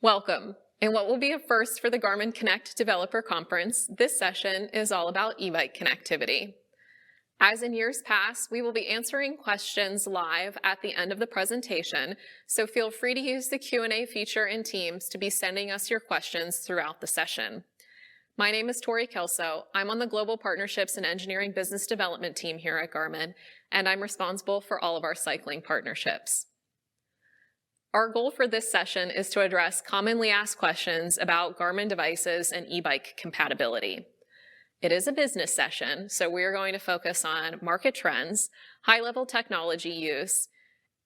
Welcome. In what will be a first for the Garmin Connect Developer Conference, this session is all about e-bike connectivity. As in years past, we will be answering questions live at the end of the presentation, so feel free to use the Q&A feature in Teams to be sending us your questions throughout the session. My name is Tori Kelso. I'm on the Global Partnerships and Engineering Business Development team here at Garmin, and I'm responsible for all of our cycling partnerships. Our goal for this session is to address commonly asked questions about Garmin devices and e-bike compatibility. It is a business session, so we are going to focus on market trends, high-level technology use,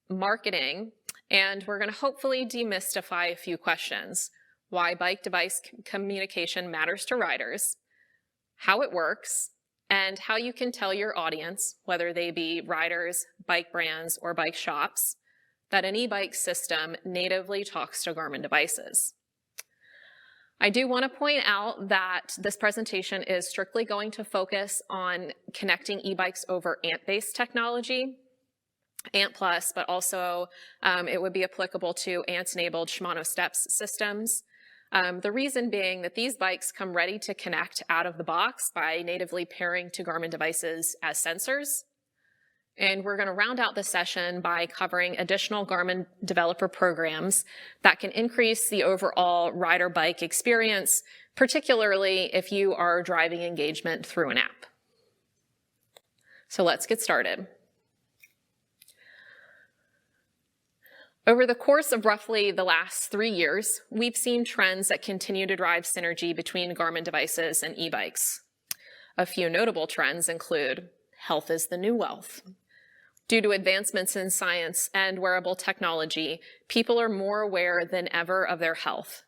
marketing, and we're going to hopefully demystify a few questions. Why bike-device communication matters to riders, how it works, and how you can tell your audience, whether they be riders, bike brands, or bike shops, that an e-bike system natively talks to Garmin devices. I do want to point out that this presentation is strictly going to focus on connecting e-bikes over ANT-based technology, ANT+, but also it would be applicable to ANT-enabled Shimano Steps systems. The reason being that these bikes come ready to connect out of the box by natively pairing to Garmin devices as sensors. And we're going to round out the session by covering additional Garmin developer programs that can increase the overall rider-bike experience, particularly if you are driving engagement through an app. So let's get started. Over the course of roughly the last 3 years, we've seen trends that continue to drive synergy between Garmin devices and e-bikes. A few notable trends include health is the new wealth. Due to advancements in science and wearable technology, people are more aware than ever of their health.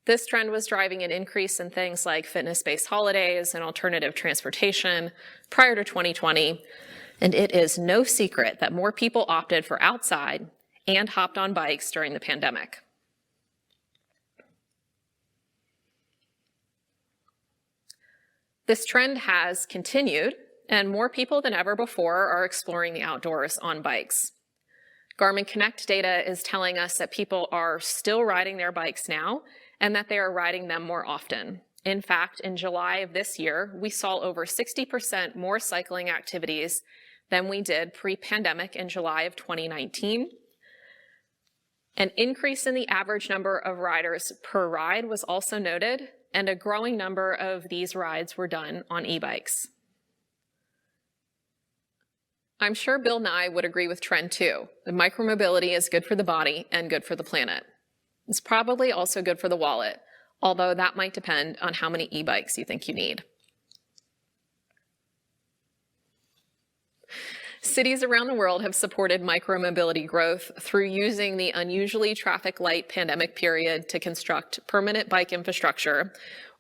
This trend was driving an increase in things like fitness-based holidays and alternative transportation prior to 2020, and it is no secret that more people opted for outside and hopped on bikes during the pandemic. This trend has continued, and more people than ever before are exploring the outdoors on bikes. Garmin Connect data is telling us that people are still riding their bikes now and that they are riding them more often. In fact, in July of this year, we saw over 60% more cycling activities than we did pre-pandemic in July of 2019. An increase in the average number of riders per ride was also noted, and a growing number of these rides were done on e-bikes. I'm sure Bill Nye would agree with trend 2, that micromobility is good for the body and good for the planet. It's probably also good for the wallet, although that might depend on how many e-bikes you think you need. Cities around the world have supported micromobility growth through using the unusually traffic-light pandemic period to construct permanent bike infrastructure,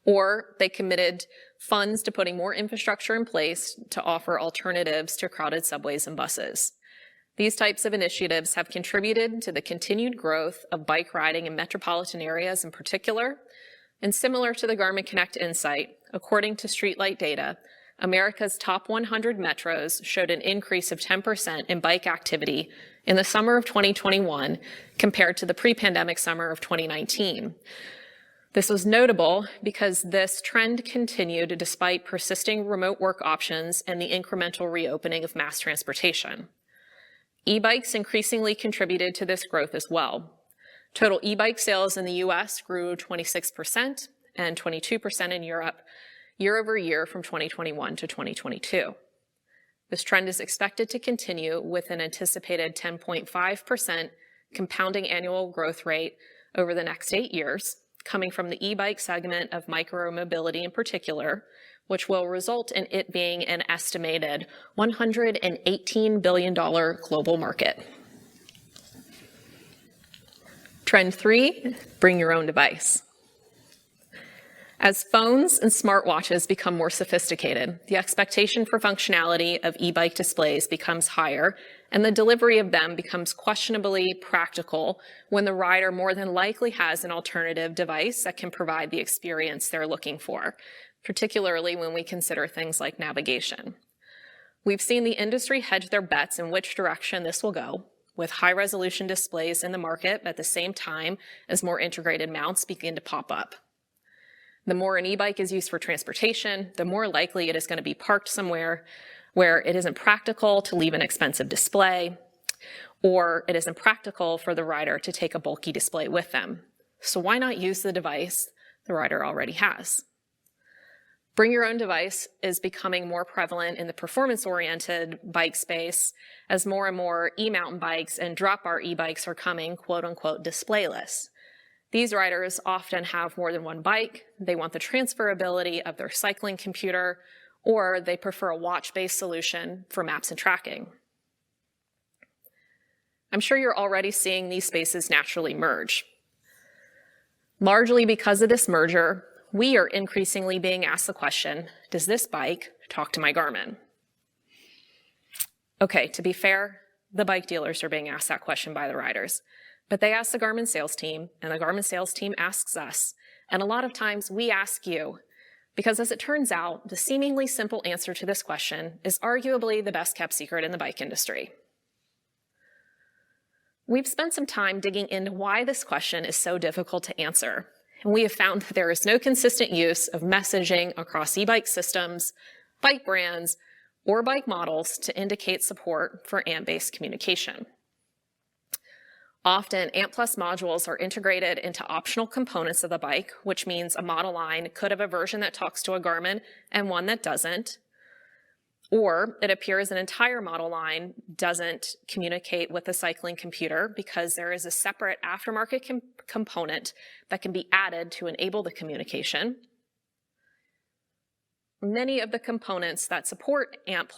or they committed funds to putting more infrastructure in place to offer alternatives to crowded subways and buses. These types of initiatives have contributed to the continued growth of bike riding in metropolitan areas in particular, and similar to the Garmin Connect Insight, according to Streetlight data, America's top 100 metros showed an increase of 10% in bike activity in the summer of 2021 compared to the pre-pandemic summer of 2019. This was notable because this trend continued despite persisting remote work options and the incremental reopening of mass transportation. E-bikes increasingly contributed to this growth as well. Total e-bike sales in the US grew 26% and 22% in Europe year over year from 2021 to 2022. This trend is expected to continue with an anticipated 10.5% compounding annual growth rate over the next 8 years, coming from the e-bike segment of micromobility in particular, which will result in it being an estimated $118 billion global market. Trend 3, bring your own device. As phones and smartwatches become more sophisticated, the expectation for functionality of e-bike displays becomes higher, and the delivery of them becomes questionably practical when the rider more than likely has an alternative device that can provide the experience they're looking for, particularly when we consider things like navigation. We've seen the industry hedge their bets in which direction this will go, with high-resolution displays in the market at the same time as more integrated mounts begin to pop up. The more an e-bike is used for transportation, the more likely it is going to be parked somewhere where it isn't practical to leave an expensive display, or it isn't practical for the rider to take a bulky display with them. So why not use the device the rider already has? Bring your own device is becoming more prevalent in the performance-oriented bike space as more and more e-mountain bikes and drop-bar e-bikes are coming quote-unquote displayless. These riders often have more than one bike, they want the transferability of their cycling computer, or they prefer a watch-based solution for maps and tracking. I'm sure you're already seeing these spaces naturally merge. Largely because of this merger, we are increasingly being asked the question, does this bike talk to my Garmin? Okay, to be fair, the bike dealers are being asked that question by the riders, but they ask the Garmin sales team, and the Garmin sales team asks us, and a lot of times we ask you, because as it turns out, the seemingly simple answer to this question is arguably the best kept secret in the bike industry. We've spent some time digging into why this question is so difficult to answer, and we have found that there is no consistent use of messaging across e-bike systems, bike brands, or bike models to indicate support for ANT-based communication. Often, ANT+ modules are integrated into optional components of the bike, which means a model line could have a version that talks to a Garmin and one that doesn't. Or it appears an entire model line doesn't communicate with the cycling computer because there is a separate aftermarket component that can be added to enable the communication. Many of the components that support ANT+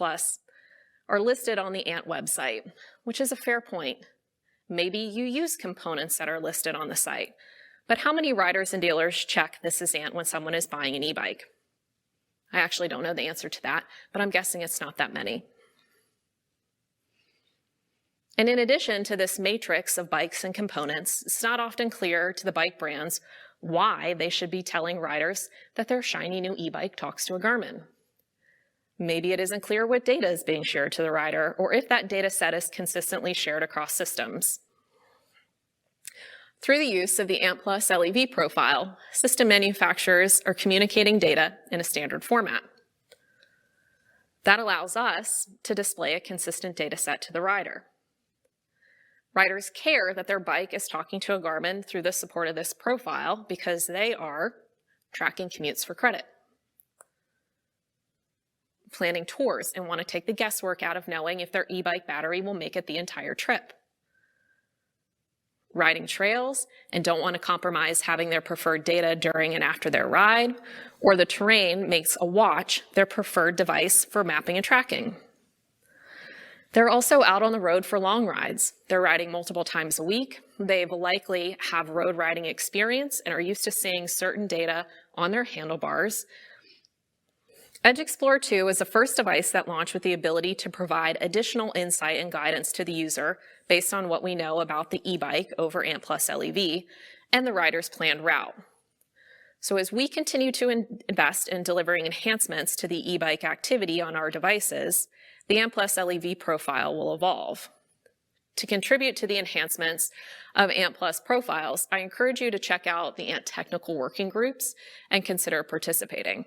are listed on the ANT website, which is a fair point. Maybe you use components that are listed on the site, but how many riders and dealers check this is ANT when someone is buying an e-bike? I actually don't know the answer to that, but I'm guessing it's not that many. And in addition to this matrix of bikes and components, it's not often clear to the bike brands why they should be telling riders that their shiny new e-bike talks to a Garmin. Maybe it isn't clear what data is being shared to the rider, or if that data set is consistently shared across systems. Through the use of the ANT+ LEV profile, system manufacturers are communicating data in a standard format. That allows us to display a consistent data set to the rider. Riders care that their bike is talking to a Garmin through the support of this profile because they are tracking commutes for credit, planning tours and want to take the guesswork out of knowing if their e-bike battery will make it the entire trip, riding trails and don't want to compromise having their preferred data during and after their ride, or the terrain makes a watch their preferred device for mapping and tracking. They're also out on the road for long rides. They're riding multiple times a week. They likely have road riding experience and are used to seeing certain data on their handlebars. Edge Explorer 2 is the first device that launched with the ability to provide additional insight and guidance to the user based on what we know about the e-bike over ANT+ LEV and the rider's planned route. So as we continue to invest in delivering enhancements to the e-bike activity on our devices, the ANT+ LEV profile will evolve. To contribute to the enhancements of ANT+ profiles, I encourage you to check out the ANT technical working groups and consider participating.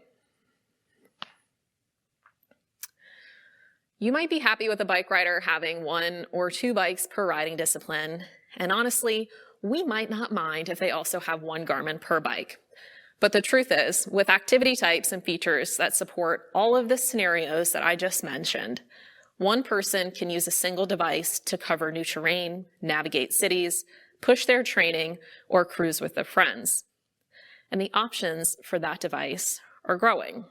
You might be happy with a bike rider having 1 or 2 bikes per riding discipline, and honestly, we might not mind if they also have 1 Garmin per bike. But the truth is, with activity types and features that support all of the scenarios that I just mentioned, one person can use a single device to cover new terrain, navigate cities, push their training, or cruise with their friends. And the options for that device are growing.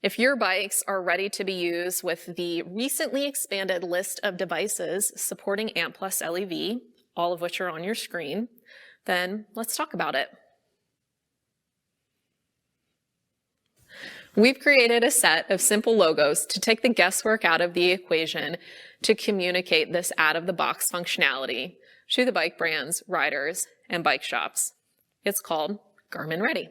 If your bikes are ready to be used with the recently expanded list of devices supporting ANT+ LEV, all of which are on your screen, then let's talk about it. We've created a set of simple logos to take the guesswork out of the equation to communicate this out-of-the-box functionality to the bike brands, riders, and bike shops. It's called Garmin Ready.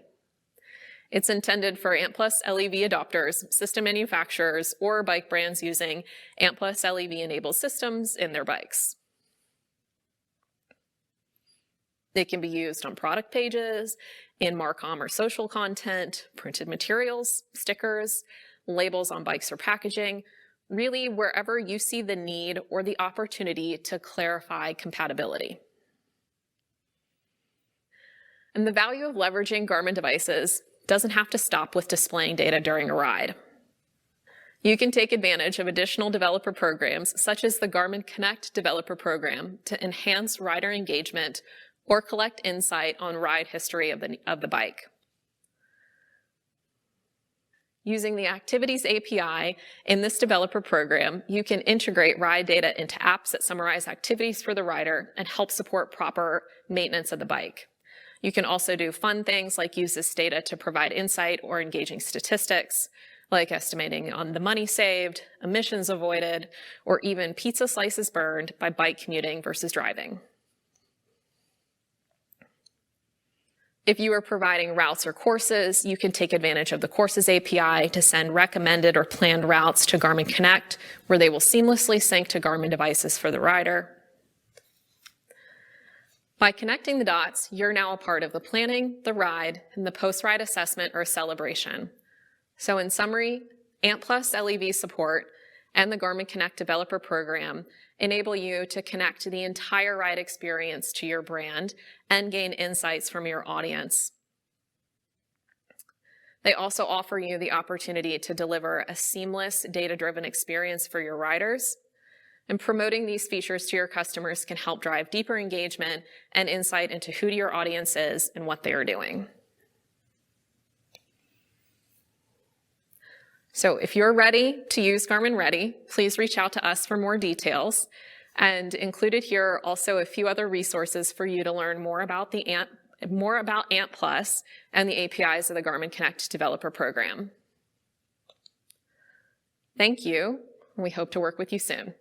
It's intended for ANT+ LEV adopters, system manufacturers, or bike brands using ANT+ LEV-enabled systems in their bikes. It can be used on product pages, in Marcom or social content, printed materials, stickers, labels on bikes or packaging, really wherever you see the need or the opportunity to clarify compatibility. And the value of leveraging Garmin devices doesn't have to stop with displaying data during a ride. You can take advantage of additional developer programs such as the Garmin Connect developer program to enhance rider engagement or collect insight on ride history of the bike. Using the Activities API in this developer program, you can integrate ride data into apps that summarize activities for the rider and help support proper maintenance of the bike. You can also do fun things like use this data to provide insight or engaging statistics, like estimating on the money saved, emissions avoided, or even pizza slices burned by bike commuting versus driving. If you are providing routes or courses, you can take advantage of the Courses API to send recommended or planned routes to Garmin Connect, where they will seamlessly sync to Garmin devices for the rider. By connecting the dots, you're now a part of the planning, the ride, and the post-ride assessment or celebration. So in summary, ANT+ LEV support and the Garmin Connect developer program enable you to connect the entire ride experience to your brand and gain insights from your audience. They also offer you the opportunity to deliver a seamless, data-driven experience for your riders. And promoting these features to your customers can help drive deeper engagement and insight into who your audience is and what they are doing. So if you're ready to use Garmin Ready, please reach out to us for more details. And included here are also a few other resources for you to learn more about ANT+ and the APIs of the Garmin Connect developer program. Thank you. We hope to work with you soon.